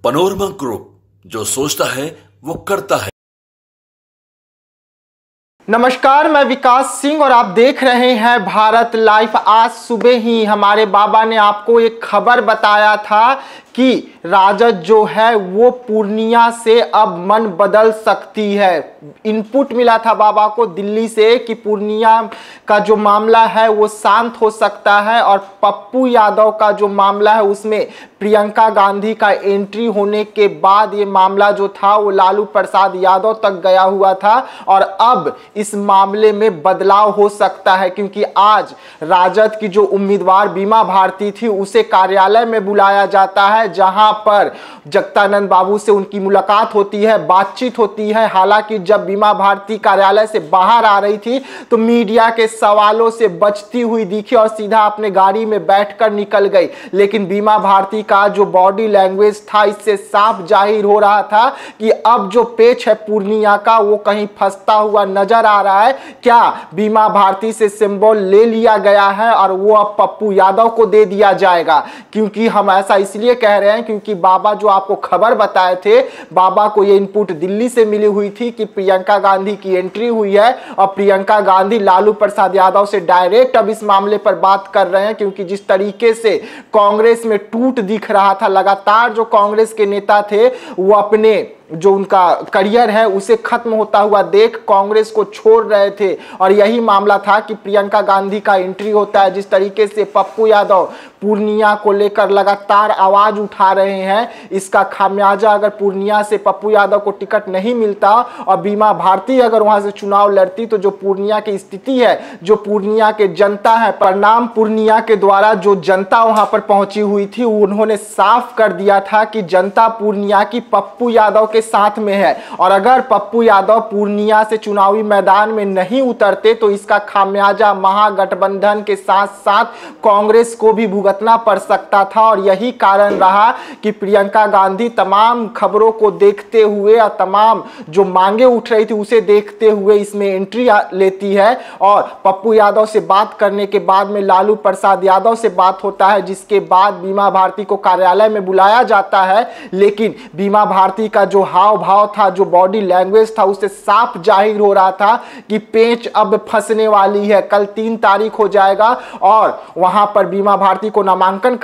Panorama group, जो सोचता है वो करता है। नमस्कार, मैं विकास सिंह और आप देख रहे हैं भारत लाइव। आज सुबह ही हमारे बाबा ने आपको एक खबर बताया था कि राजद जो है वो पूर्णिया से अब मन बदल सकती है। इनपुट मिला था बाबा को दिल्ली से कि पूर्णिया का जो मामला है वो शांत हो सकता है और पप्पू यादव का जो मामला है उसमें प्रियंका गांधी का एंट्री होने के बाद ये मामला जो था वो लालू प्रसाद यादव तक गया हुआ था और अब इस मामले में बदलाव हो सकता है, क्योंकि आज राजद की जो उम्मीदवार बीमा भारती थी उसे कार्यालय में बुलाया जाता है, जहां पर जगदानंद बाबू से उनकी मुलाकात होती है, बातचीत होती है। हालांकि जब बीमा भारती कार्यालय से बाहर आ रही थी तो मीडिया के सवालों से बचती हुई दिखी और सीधा अपने गाड़ी में बैठकर निकल गई, लेकिन बीमा भारती का जो बॉडी लैंग्वेज था इससे साफ जाहिर हो रहा था कि अब जो पेच है पूर्णिया का वो कहीं फंसता हुआ नजर आ रहा है। क्या बीमा भारती से सिंबल ले लिया गया है और वो अब पप्पू यादव को दे दिया जाएगा? क्योंकि हम ऐसा इसलिए कह रहे हैं क्योंकि बाबा जो आपको खबर बताए थे, बाबा को ये इनपुट दिल्ली से मिली हुई थी कि प्रियंका गांधी की एंट्री हुई है और प्रियंका गांधी लालू प्रसाद यादव से डायरेक्ट अब इस मामले पर बात कर रहे हैं, क्योंकि जिस तरीके से कांग्रेस में टूट दिख रहा था, लगातार जो कांग्रेस के नेता थे वो अपने जो उनका करियर है उसे खत्म होता हुआ देख कांग्रेस को छोड़ रहे थे और यही मामला था कि प्रियंका गांधी का एंट्री होता है। जिस तरीके से पप्पू यादव पूर्णिया को लेकर लगातार आवाज उठा रहे हैं, इसका खामियाजा अगर पूर्णिया से पप्पू यादव को टिकट नहीं मिलता और बीमा भारती अगर वहां से चुनाव लड़ती तो जो पूर्णिया की स्थिति है, जो पूर्णिया के जनता है, परिणाम पूर्णिया के द्वारा जो जनता वहां पर पहुंची हुई थी, उन्होंने साफ कर दिया था कि जनता पूर्णिया की पप्पू यादव के साथ में है और अगर पप्पू यादव पूर्णिया से चुनावी मैदान में नहीं उतरते तो इसका खामियाजा महागठबंधन के साथ साथ कांग्रेस को भी भुगतना पड़ सकता था। और यही कारण रहा कि प्रियंका गांधी तमाम खबरों को देखते हुए और तमाम जो मांगे उठ रही थी उसे देखते हुए इसमें एंट्री लेती है और पप्पू यादव से बात करने के बाद में लालू प्रसाद यादव से बात होता है, जिसके बाद बीमा भारती को कार्यालय में बुलाया जाता है। लेकिन बीमा भारती का जो हाव भाव था, जो बॉडी लैंग्वेज था, उससे साफ जाहिर हो रहा था कि पेच अब फंसने वाली है। कल 3 तारीख हो जाएगा और वहां पर बीमा भारती को नामांकन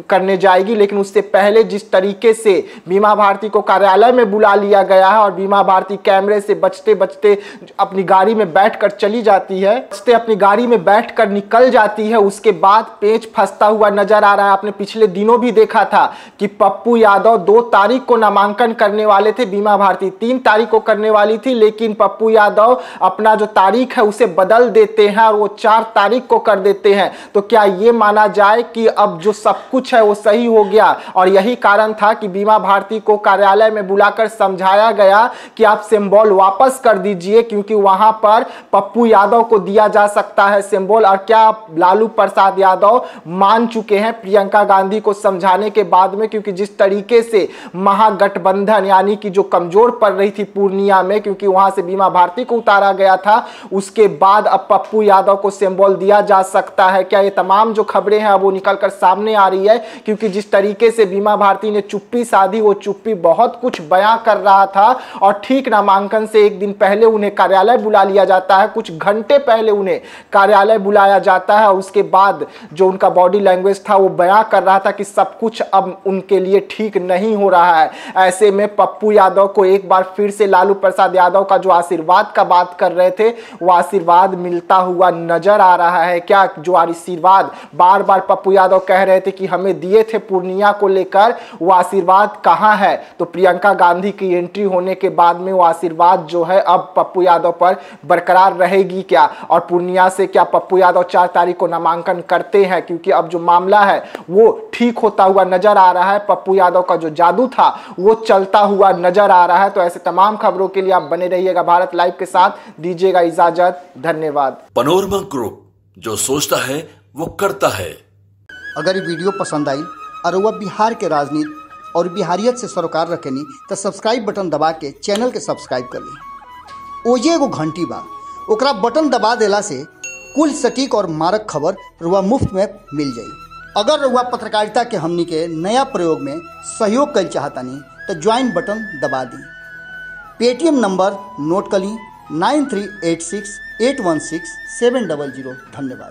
करने जाएगी, लेकिन उससे पहले जिस तरीके से बीमा भारती को कार्यालय में बुला लिया गया है और बीमा भारती कैमरे से बचते बचते अपनी गाड़ी में बैठकर चली जाती है, अपनी गाड़ी में बैठकर निकल जाती है, उसके बाद पेच फंसता हुआ नजर आ रहा है। आपने पिछले दिनों भी देखा था कि पप्पू यादव 2 तारीख को नामांकन करने वाले थे, बीमा भारती 3 तारीख को करने वाली थी, लेकिन पप्पू यादव अपना जो तारीख है उसे बदल देते हैं और वो 4 तारीख को कर देते हैं। तो क्या ये माना जाए कि अब जो सब कुछ है वो सही हो गया? और यही कारण था कि बीमा भारती को कार्यालय में बुलाकर समझाया गया कि आप सिंबल वापस कर दीजिए, क्योंकि वहां पर पप्पू यादव को दिया जा सकता है सिंबल। और क्या लालू प्रसाद यादव मान चुके हैं प्रियंका गांधी को समझाने के बाद में? क्योंकि जिस तरीके से महागठबंधन यानी कि जो कमजोर पड़ रही थी पूर्णिया में, क्योंकि वहां से बीमा भारती को उतारा गया था, उसके बाद अब पप्पू यादव को सिंबल दिया जा सकता है। क्या ये तमाम जो खबरें हैं वो निकलकर सामने आ रही है? क्योंकि जिस तरीके से बीमा भारती ने चुप्पी साधी, वो चुप्पी बहुत कुछ बयां कर रहा था और ठीक नामांकन से एक दिन पहले उन्हें कार्यालय बुला लिया जाता है, कुछ घंटे पहले उन्हें कार्यालय बुलाया जाता है। उसके बाद जो उनका बॉडी लैंग्वेज था वो बयां कर रहा था कि सब कुछ अब उनके लिए ठीक नहीं हो रहा है। ऐसे में पप्पू यादव को एक बार फिर से लालू प्रसाद यादव का जो आशीर्वाद का बात कर रहे थे वो आशीर्वाद मिलता हुआ नजर आ रहा है। क्या जो आशीर्वाद बार बार पप्पू यादव कह रहे थे कि हमें दिए थे पूर्णिया को लेकर, वो आशीर्वाद कहां है? तो प्रियंका गांधी की एंट्री होने के बाद में वो आशीर्वाद जो है अब पप्पू यादव पर बरकरार रहेगी क्या? और पूर्णिया से क्या पप्पू यादव 4 तारीख को नामांकन करते हैं? क्योंकि अब जो मामला है वो ठीक होता हुआ नजर आ रहा है, पप्पू यादव का जो जादू था वो चलता हुआ नजर आ रहा है। तो ऐसे तमाम खबरों के लिए आप बने रहिएगा भारत लाइव के साथ। दीजिएगा इजाजत, धन्यवाद। पनोरमा ग्रुप, जो सोचता है वो करता है। अगर ये वीडियो पसंद आई और वह बिहार के राजनीति और बिहारियत से सरोकार रखेनी तो सब्सक्राइब बटन दबा के चैनल के सब्सक्राइब कर ली। ओजे एगो घंटी बा, ओकरा बटन दबा देला से कुल सटीक और मारक खबर रुआ मुफ्त में मिल जाई। अगर रउआ पत्रकारिता के हमनी के नया प्रयोग में सहयोग कर चाहतानी तो ज्वाइन बटन दबा दी। पेटीएम नंबर नोट कर ली 9386816700। धन्यवाद।